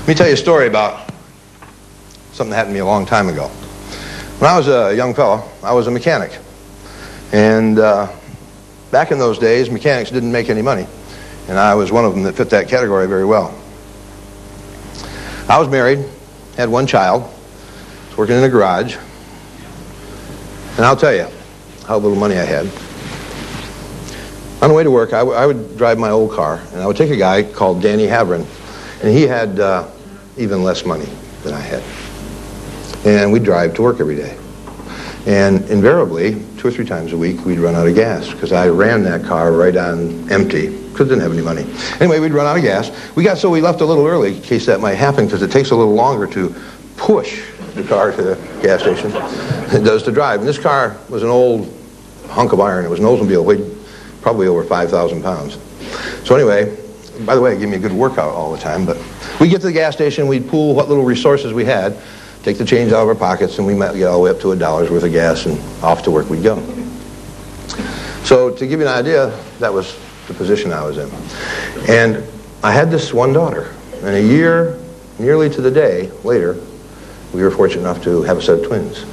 Let me tell you a story about something that happened to me a long time ago. When I was a young fellow, I was a mechanic. And back in those days, mechanics didn't make any money. And I was one of them that fit that category very well. I was married, had one child, was working in a garage. And I'll tell you how little money I had. On the way to work, I would drive my old car, and I would take a guy called Danny Havrin, and he had even less money than I had. And we'd drive to work every day. And invariably, 2 or 3 times a week, we'd run out of gas, because I ran that car right on empty, because I didn't have any money. Anyway, we'd run out of gas. We left a little early, in case that might happen, because it takes a little longer to push the car to the gas station than it does to drive. And this car was an old hunk of iron. It was an Oldsmobile, weighed probably over 5,000 pounds. So anyway, by the way, it gave me a good workout all the time, but we'd get to the gas station, we'd pool what little resources we had, take the change out of our pockets, and we might get all the way up to $1 worth of gas, and off to work we'd go. So to give you an idea, that was the position I was in. And I had this one daughter, and a year, nearly to the day later, we were fortunate enough to have a set of twins.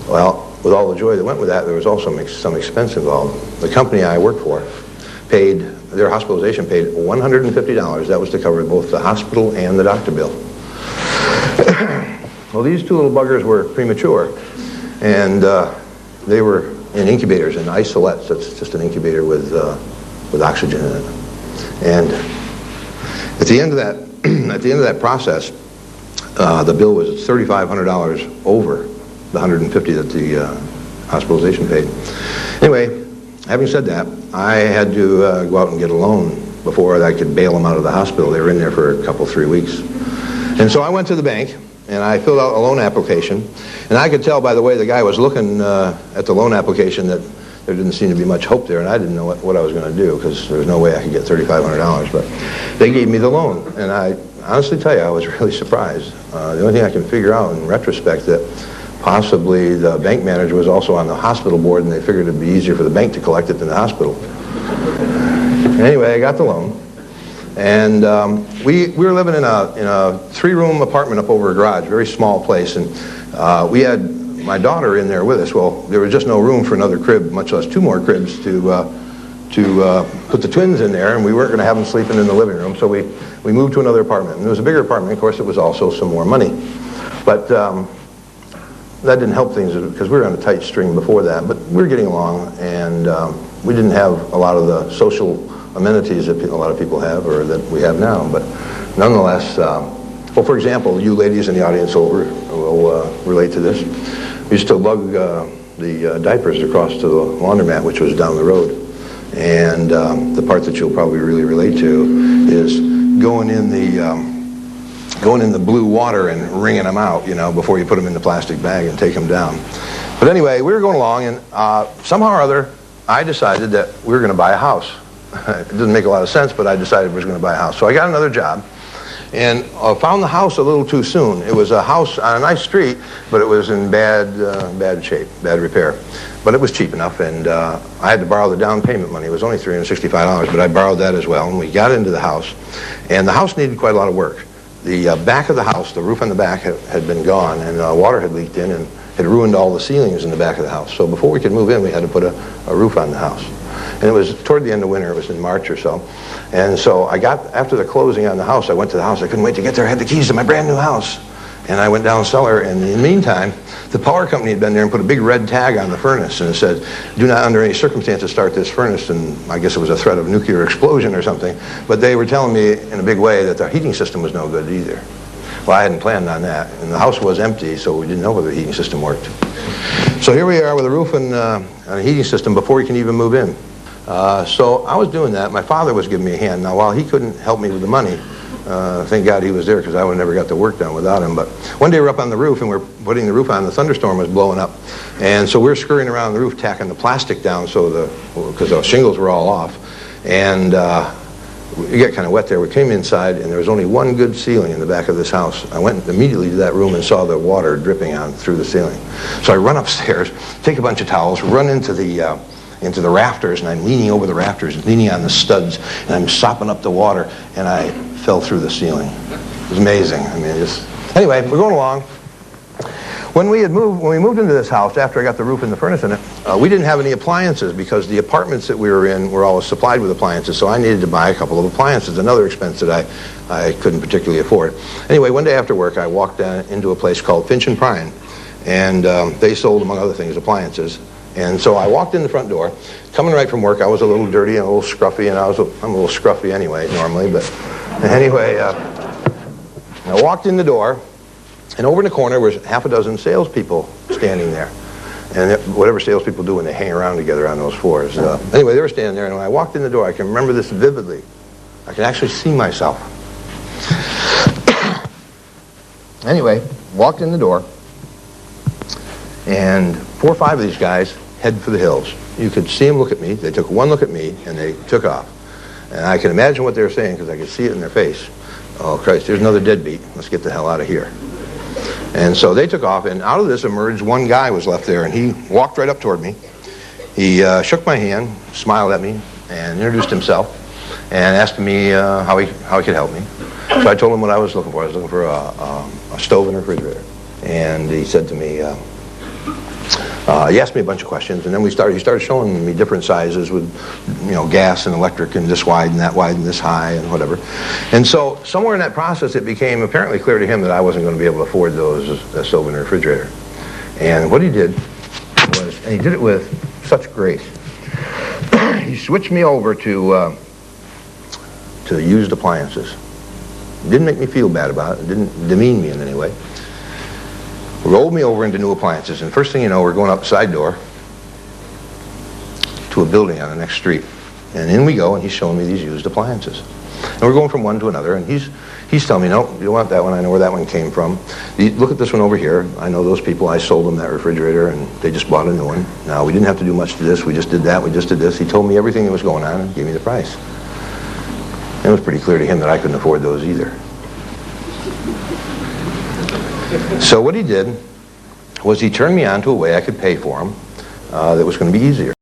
Well, with all the joy that went with that, there was also some expense involved. The company I worked for paid, their hospitalization paid $150. That was to cover both the hospital and the doctor bill. Well, these 2 little buggers were premature, and they were in incubators, in isolettes. That's just an incubator with oxygen in it. And at the end of that process, the bill was $3,500 over the $150 that the hospitalization paid. Anyway, having said that, I had to go out and get a loan before I could bail them out of the hospital. They were in there for a couple, 3 weeks. And so I went to the bank, and I filled out a loan application. And I could tell by the way the guy was looking at the loan application that there didn't seem to be much hope there, and I didn't know what I was going to do, because there was no way I could get $3,500. But they gave me the loan, and I honestly tell you, I was really surprised. The only thing I can figure out in retrospect that possibly the bank manager was also on the hospital board, and they figured it'd be easier for the bank to collect it than the hospital. Anyway, I got the loan, and we were living in a 3-room apartment up over a garage, very small place, and we had my daughter in there with us. Well, there was just no room for another crib, much less 2 more cribs to put the twins in there, and we weren't going to have them sleeping in the living room, so we moved to another apartment. And it was a bigger apartment. Of course, it was also some more money. But that didn't help things, because we were on a tight string before that. But we were getting along, and we didn't have a lot of the social amenities that a lot of people have, or that we have now. But nonetheless, well, for example, you ladies in the audience will relate to this. We used to lug the diapers across to the laundromat, which was down the road. And the part that you'll probably really relate to is going in the blue water and wringing them out, before you put them in the plastic bag and take them down. But anyway, we were going along, and somehow or other, I decided that we were going to buy a house. It didn't make a lot of sense, but I decided we were going to buy a house. So I got another job, and found the house a little too soon. It was a house on a nice street, but it was in bad shape, bad repair. But it was cheap enough, and I had to borrow the down payment money. It was only $365, but I borrowed that as well. And we got into the house, and the house needed quite a lot of work. The back of the house, the roof on the back had been gone, and water had leaked in and had ruined all the ceilings in the back of the house. So before we could move in, we had to put a roof on the house. And it was toward the end of winter. It was in March or so. And so after the closing on the house, I went to the house. I couldn't wait to get there. I had the keys to my brand new house. And I went down cellar, and in the meantime, the power company had been there and put a big red tag on the furnace, and it said, "Do not under any circumstances start this furnace." And I guess it was a threat of nuclear explosion or something. But they were telling me in a big way that the heating system was no good either. Well, I hadn't planned on that, and the house was empty, so we didn't know whether the heating system worked. So here we are with a roof and a heating system before we can even move in. So I was doing that. My father was giving me a hand. Now, while he couldn't help me with the money, thank God he was there, because I would have never got the work done without him. But one day we're up on the roof, and we're putting the roof on. The thunderstorm was blowing up. And so we're scurrying around the roof, tacking the plastic down because the shingles were all off. And it got kind of wet there. We came inside, and there was only one good ceiling in the back of this house. I went immediately to that room and saw the water dripping on through the ceiling. So I run upstairs, take a bunch of towels, run into the rafters, and I'm leaning over the rafters, leaning on the studs, and I'm sopping up the water, and I fell through the ceiling. was amazing. I mean, anyway, we're going along. When we moved into this house, after I got the roof and the furnace in it, we didn't have any appliances because the apartments that we were in were always supplied with appliances, so I needed to buy a couple of appliances, another expense that I couldn't particularly afford. Anyway, one day after work, I walked into a place called Finch and Prine, and they sold, among other things, appliances. And so I walked in the front door. Coming right from work, I was a little dirty and a little scruffy, and I'm a little scruffy anyway, normally, but anyway, I walked in the door, and over in the corner was half a dozen salespeople standing there. And whatever salespeople do when they hang around together on those floors. Anyway, they were standing there, and when I walked in the door, I can remember this vividly. I can actually see myself. Anyway, walked in the door, and 4 or 5 of these guys head for the hills. You could see them look at me. They took one look at me, and they took off. And I can imagine what they were saying because I could see it in their face. Oh, Christ, there's another deadbeat. Let's get the hell out of here. And so they took off, and out of this emerged one guy was left there, and he walked right up toward me. He shook my hand, smiled at me, and introduced himself, and asked me how he could help me. So I told him what I was looking for. I was looking for a stove and a refrigerator. And he said to me, he asked me a bunch of questions, and then he started showing me different sizes with, gas and electric, and this wide and that wide and this high and whatever. And so somewhere in that process, it became apparently clear to him that I wasn't going to be able to afford those stove and refrigerator. And what he did was, and he did it with such grace, he switched me over to used appliances. It didn't make me feel bad about it. It didn't demean me in any way. Rolled me over into new appliances, and first thing you know, we're going out the side door to a building on the next street. And in we go, and he's showing me these used appliances. And we're going from one to another, and he's telling me, no, you don't want that one. I know where that one came from. Look at this one over here. I know those people. I sold them that refrigerator, and they just bought a new one. Now, we didn't have to do much to this. We just did that. We just did this. He told me everything that was going on and gave me the price. And it was pretty clear to him that I couldn't afford those either. So what he did was he turned me on to a way I could pay for them that was going to be easier.